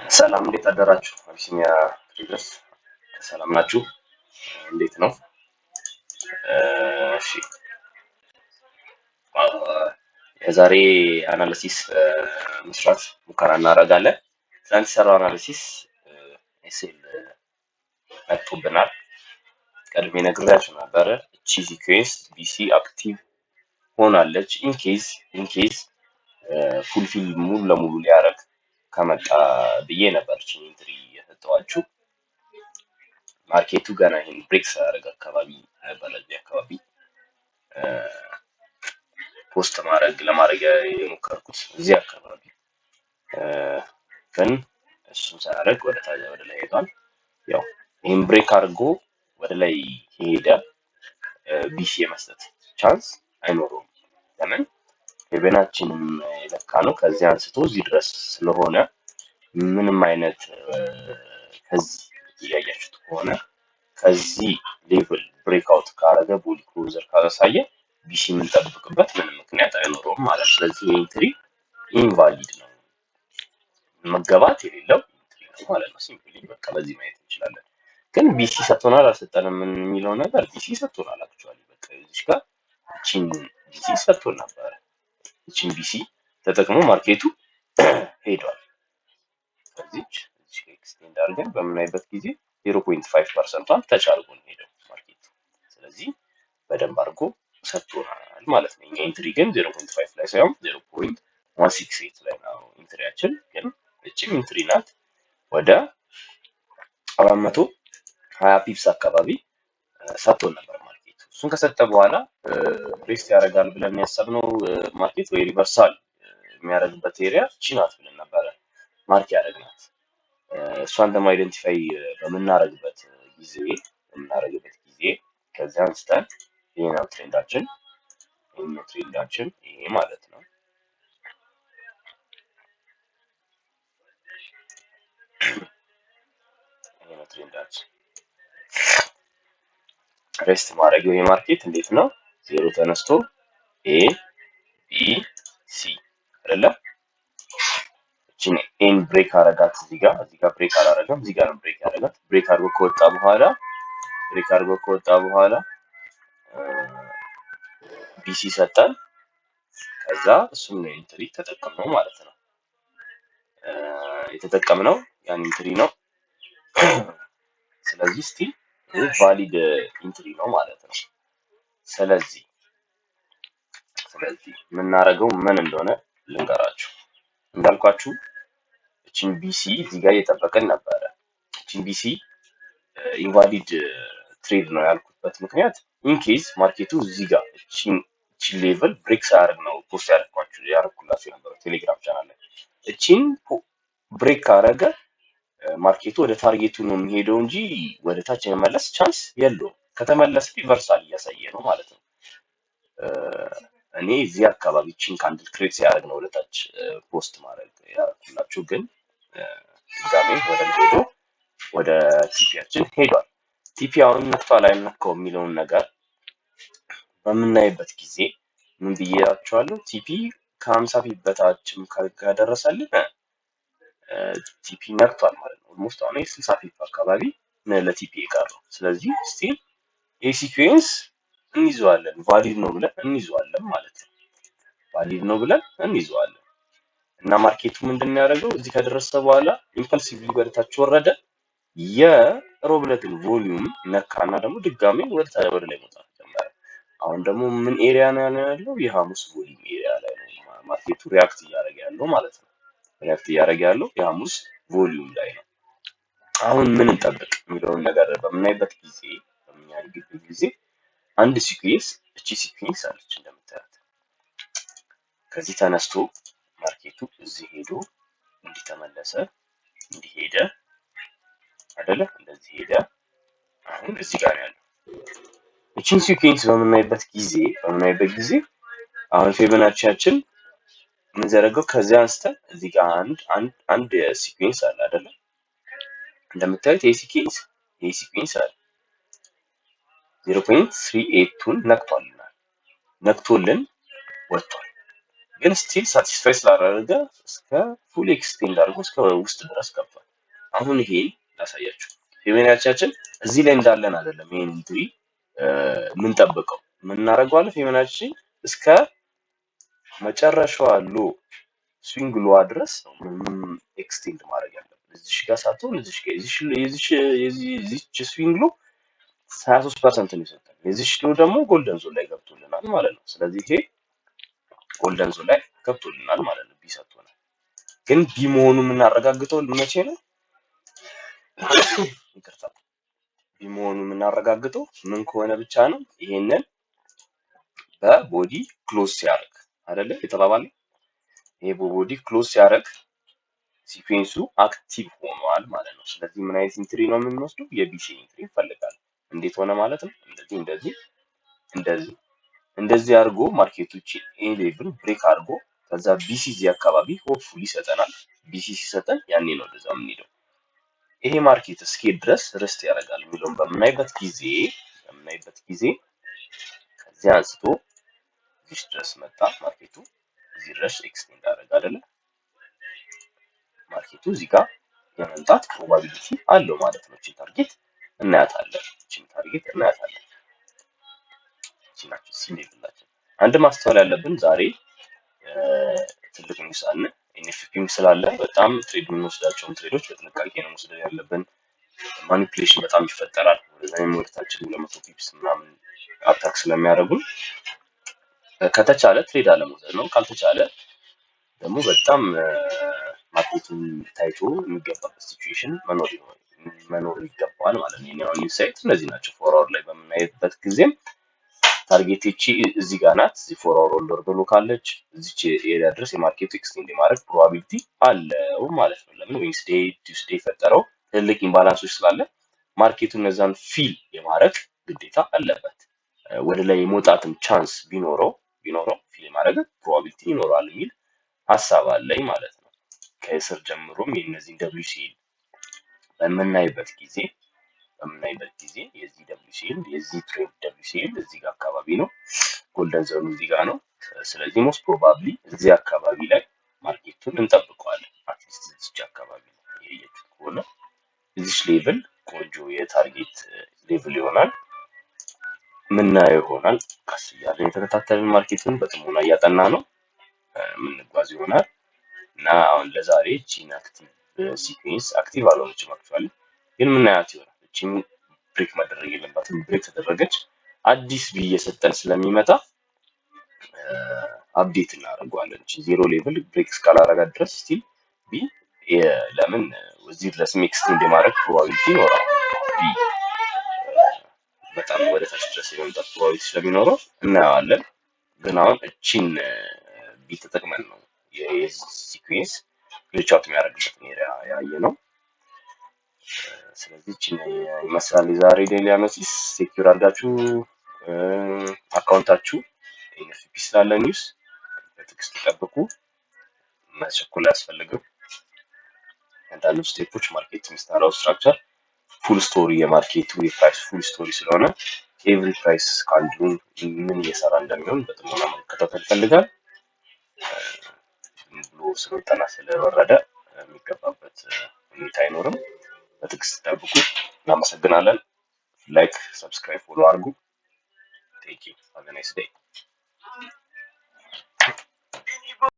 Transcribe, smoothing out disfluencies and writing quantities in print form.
ሰላም እንዴት አደራችሁ? አቢሲኒያ ትሬደርስ ሰላም ናችሁ? እንዴት ነው? እሺ የዛሬ አናሊሲስ መስራት ሙከራ እናደርጋለን። ትናንት የሰራው አናሊሲስ ኤስኤል መጥቶብናል። ቀድሜ ነግሬያችሁ ነበረ። እቺ ሲኩዌንስ ቢሲ አክቲቭ ሆናለች። ኢንኬዝ ፉልፊል ሙሉ ለሙሉ ሊያደርግ ከመጣ ብዬ ነበር ኢንትሪ የሰጠዋችሁ። ማርኬቱ ገና ይሄን ብሬክ ሳያደርግ አካባቢ ነበር እዚህ አካባቢ ፖስት ለማድረግ የሞከርኩት እዚህ አካባቢ ግን እሱን ሳያደርግ ወደ ላይ ሄዷል። ያው ይሄን ብሬክ አድርጎ ወደ ላይ ሄደ ቢሲ የመስጠት ቻንስ አይኖረውም። ለምን የቤናችንም የለካ ነው ከዚህ አንስቶ እዚህ ድረስ ስለሆነ ምንም አይነት ከዚህ እያያችሁት ከሆነ ከዚህ ሌቭል ብሬክአውት ካረገ ቦዲ ክሎዘር ካሳየ ቢሲ የምንጠብቅበት ምንም ምክንያት አይኖረውም ማለት። ስለዚህ ኢንትሪ ኢንቫሊድ ነው፣ መገባት የሌለው ኢንትሪ ነው ማለት ነው። ሲምፕሊ በቃ በዚህ ማየት እንችላለን። ግን ቢሲ ሰጥቶናል አልሰጠንም የሚለው ነገር ቢሲ ሰጥቶናል። አክቹአሊ በቃ እዚህ ጋር እቺን ቢሲ ሰጥቶን ነበር። እቺን ቢሲ ተጠቅሞ ማርኬቱ ሄዷል። ስለዚህ እዚህ ኤክስቴንድ አድርገን በምናይበት ጊዜ 0.5%ን ተች አድርጎ ነው ሄደው ማርኬቱ። ስለዚህ በደንብ አድርጎ ሰጥቶናል ማለት ነው። የኛ ኢንትሪ ግን 0.5 ላይ ሳይሆን 0.168 ላይ ነው ኢንትሪያችን። ግን እቺም ኢንትሪ ናት። ወደ 420 ፒፕስ አካባቢ ሰጥቶን ነበር ማርኬቱ። እሱን ከሰጠ በኋላ ሬስት ያደርጋል ብለን ያሰብነው ማርኬት ወይ ሪቨርሳል የሚያደርግበት ኤሪያ እቺ ናት ብለን ነበረ ማርክ ያደረግናት። እሷን ደግሞ አይደንቲፋይ በምናደርግበት ጊዜ ከዚህ አንስተን ይሄ ነው ትሬንዳችን ይሄ ማለት ነው። ይሄ ነው ትሬንዳችን። ሬስት ማድረጊያው የማርኬት እንዴት ነው? ዜሮ ተነስቶ ኤ ቢ ሲ አይደለም። እቺን ኤን ብሬክ አረጋት እዚህ ጋር ብሬክ አላረገም። እዚህ ጋር ነው ብሬክ ያደረጋት። ብሬክ አድርጎ ከወጣ በኋላ ቢሲ ሰጠን። ከዛ እሱም ነው ኢንትሪ ተጠቀምነው ማለት ነው። የተጠቀምነው ያን ኢንትሪ ነው። ስለዚህ ስቲል ቫሊድ ኢንትሪ ነው ማለት ነው። ስለዚህ የምናደርገው ምን እንደሆነ ልንገራችሁ። እንዳልኳችሁ እቺን ቢሲ እዚህ ጋር እየጠበቀን ነበረ። እቺን ቢሲ ኢንቫሊድ ትሬድ ነው ያልኩበት ምክንያት ኢንኬዝ ማርኬቱ እዚህ ጋር እቺን ሌቭል ብሬክ ሳያደርግ ነው ፖስት ያደረኩላችሁ የነበረው ቴሌግራም ቻናል ላይ። እቺን ብሬክ ካረገ ማርኬቱ ወደ ታርጌቱ ነው የሚሄደው እንጂ ወደ ታች የመመለስ ቻንስ የለውም። ከተመለሰ ሪቨርሳል እያሳየ ነው ማለት ነው። እኔ እዚህ አካባቢ ቺን ካንድል ክሬት ሲያደርግ ነው ወደ ታች ፖስት ማድረግ ያደርኩላችሁ። ግን ድጋሜ ወደ ቲፒያችን ሄዷል። ቲፒ አሁን ነክቷል አይነካው የሚለውን ነገር በምናይበት ጊዜ ምን ብዬላችኋለሁ? ቲፒ ከ50 ፒፕ በታችም ካደረሰልን ቲፒ ነክቷል ማለት ነው። ኦልሞስት አሁን 60 ፒፕ አካባቢ ለቲፒ የቀረው። ስለዚህ ስቲል የሲኩዌንስ እንይዘዋለን፣ ቫሊድ ነው ብለን እንይዘዋለን ማለት ነው። እና ማርኬቱ ምንድነው ያደረገው? እዚህ ከደረሰ በኋላ ኢምፐልሲቭሊ ወደታች ወረደ። የሮብለትን ቮሊዩም ነካና ደግሞ ድጋሜ ወደ ላይ መውጣት ጀመረ። አሁን ደግሞ ምን ኤሪያ ነው ያለው? የሐሙስ ቮሊዩም ኤሪያ ላይ ነው ማርኬቱ ሪያክት እያደረገ ያለው ማለት ነው። የሐሙስ ቮሊዩም ላይ ነው። አሁን ምን እንጠብቅ የሚለውን ነገር በምናይበት ጊዜ አንድ ሲኩዌንስ እቺ ሲኩዌንስ አለች እንደምታዩት። ከዚህ ተነስቶ ማርኬቱ እዚህ ሄዶ እንዲተመለሰ እንዲሄደ አይደለ? እንደዚህ ሄደ። አሁን እዚህ ጋር ያለው እቺን ሲኩዌንስ በምናይበት ጊዜ አሁን ፊቦናቺያችን የምንዘረጋው ከዚህ አንስተን እዚህ ጋር አንድ ሲኩዌንስ አለ አይደለ? እንደምታዩት ይሄ ሲኩዌንስ አለ 0.38ን ነክቶልን ወጥቷል። ግን ስቲል ሳቲስፋይ ስላደረገ እስከ ፉል ኤክስቴንድ አድርጎ እስከ ውስጥ ድረስ ገባል። አሁን ይሄ ላሳያችሁ። ፌቨናችንን እዚህ ላይ እንዳለን አይደለም። ይሄን ኢንትሪ የምንጠብቀው ምን እናደርገዋለን? ፌቨናችን እስከ መጨረሻዋ ሎ ስዊንግ ሎዋ ድረስ ነው ኤክስቴንድ ማድረግ ያለብን። እዚሽ ጋር ሳትሆን እዚሽ ጋር የዚች ስዊንግ ሎ 23% ነው የሰጠን። የዚች ሎ ደግሞ ጎልደን ዞን ላይ ገብቶልናል ማለት ነው። ስለዚህ ይሄ ጎልደን ዞን ላይ ገብቶልናል ማለት ነው። ቢ ሰጥቶናል። ግን ቢ መሆኑ የምናረጋግጠው መቼ ነው? ይቅርታ፣ ቢ መሆኑ የምናረጋግጠው ምን ከሆነ ብቻ ነው? ይሄንን በቦዲ ክሎዝ ሲያደርግ አይደለ የተባባለ። ይሄ በቦዲ ክሎዝ ሲያደርግ ሲኩዌንሱ አክቲቭ ሆኗል ማለት ነው። ስለዚህ ምን አይነት ኢንትሪ ነው የምንወስደው? የቢሲ ኢንትሪ እንፈልጋለን። እንዴት ሆነ ማለት ነው? እንደዚህ አድርጎ ማርኬቶች ኤ ሌቭል ብሬክ አድርጎ ከዛ ቢሲ እዚህ አካባቢ ሆፕፉሊ ይሰጠናል። ቢሲ ሲሰጠን ያኔ ነው ወደዛ የምንሄደው። ይሄ ማርኬት እስኪሄድ ድረስ ርስት ያደርጋል የሚለውን በምናይበት ጊዜ ከዚህ አንስቶ እዚህ ድረስ መጣ ማርኬቱ፣ እዚህ ድረስ ኤክስቴንድ አደረገ አይደለ? ማርኬቱ እዚህ ጋር የመምጣት ፕሮባቢሊቲ አለው ማለት ነው። እቺ ታርጌት እናያታለን። ናቸው ሲሌብላችን። አንድ ማስተዋል ያለብን ዛሬ ትልቅ ኒውስ አለ። ኤንኤፍፒም ስላለ በጣም ትሬድ የምንወስዳቸውን ትሬዶች በጥንቃቄ ነው መውሰድ ያለብን። ማኒፕሌሽን በጣም ይፈጠራል። ወደዛም ወደታችን 200 ፒፕስ ምናምን አታክ ስለሚያደርጉን ከተቻለ ትሬድ አለመውሰድ ነው። ካልተቻለ ደግሞ በጣም ማርኬቱን ታይቶ የሚገባበት ሲቹዌሽን መኖር ይገባል ማለት ነው። ያው ኢንሳይት እነዚህ ናቸው። ፎርወርድ ላይ በምናይበት ጊዜም ታርጌት እቺ እዚህ ጋር ናት። እዚህ ፎርወርድ ኦርደር ብሎ ካለች እዚች ኤሪያ ድረስ የማርኬቱ ኤክስቴንድ የማድረግ ፕሮባቢሊቲ አለው ማለት ነው። ለምን ዌንስዴይ ቲውስዴይ የፈጠረው ትልቅ ኢምባላንሶች ስላለ ማርኬቱ እነዛን ፊል የማድረግ ግዴታ አለበት። ወደ ላይ የመውጣትም ቻንስ ቢኖረው ፊል የማድረግ ፕሮባቢሊቲ ይኖራል የሚል ሀሳብ አለኝ ማለት ነው። ከስር ጀምሮም የነዚህን WCL በምናይበት ጊዜ የዚህ WCL የዚህ ትሬድ WCL እዚህ ጋር አካባቢ ነው። ጎልደን ዞኑ እዚህ ጋር ነው። ስለዚህ ሞስት ፕሮባብሊ እዚህ አካባቢ ላይ ማርኬቱን እንጠብቀዋለን። አትሊስት እዚች አካባቢ ያያችሁት ከሆነ እዚች ሌቭል ቆንጆ የታርጌት ሌቭል ይሆናል። ምናየው ይሆናል። ቀስ እያለን የተከታተልን ማርኬቱን በጥሞና እያጠና ነው የምንጓዝ ይሆናል እና አሁን ለዛሬ ቺን አክቲቭ ሲኩዌንስ አክቲቭ አልሆነችም አክቹዋሊ፣ ግን ምናያት ይሆናል። እቺን ብሬክ መደረግ የለባትም። ብሬክ ተደረገች አዲስ ቢ እየሰጠን ስለሚመጣ አፕዴት እናደርገዋለን። እቺ ዜሮ ሌቭል ብሬክ እስካላረጋት ድረስ ስቲል ቢ ለምን እዚህ ድረስ ኤክስቴንድ የማድረግ ፕሮባቢሊቲ ይኖራል። ቢ በጣም ወደ ታች ድረስ የመምጣት ፕሮባቢሊቲ ስለሚኖረው እናየዋለን። ግን አሁን እቺን ቢ ተጠቅመን ነው የሲኩዌንስ ግሊች አውት የሚያደርግበትን ኤሪያ ያየ ነው። ስለዚህ እቺን ይመስላል የዛሬ ዴይሊ አናሊሲስ። ሴኩር አድርጋችሁ አካውንታችሁ ኤንኤፍፒ ስላለ ኒውስ በትዕግስት ጠብቁ። መቸኮል አያስፈልግም። አንዳንድ ስቴፖች ማርኬት የሚሰራው ስትራክቸር ፉል ስቶሪ የማርኬቱ የፕራይስ ፉል ስቶሪ ስለሆነ ኤቭሪ ፕራይስ ካንድሉን ምን እየሰራ እንደሚሆን በጥሞና መከታተል ይፈልጋል። ብሎ ስለወጣና ስለወረደ የሚገባበት ሁኔታ አይኖርም። በትዕግስት ጠብቁ። እናመሰግናለን። ላይክ፣ ሰብስክራይብ፣ ፎሎ አድርጉ። ቴንክ ዩ። ሃቭ ኤ ናይስ ዴይ።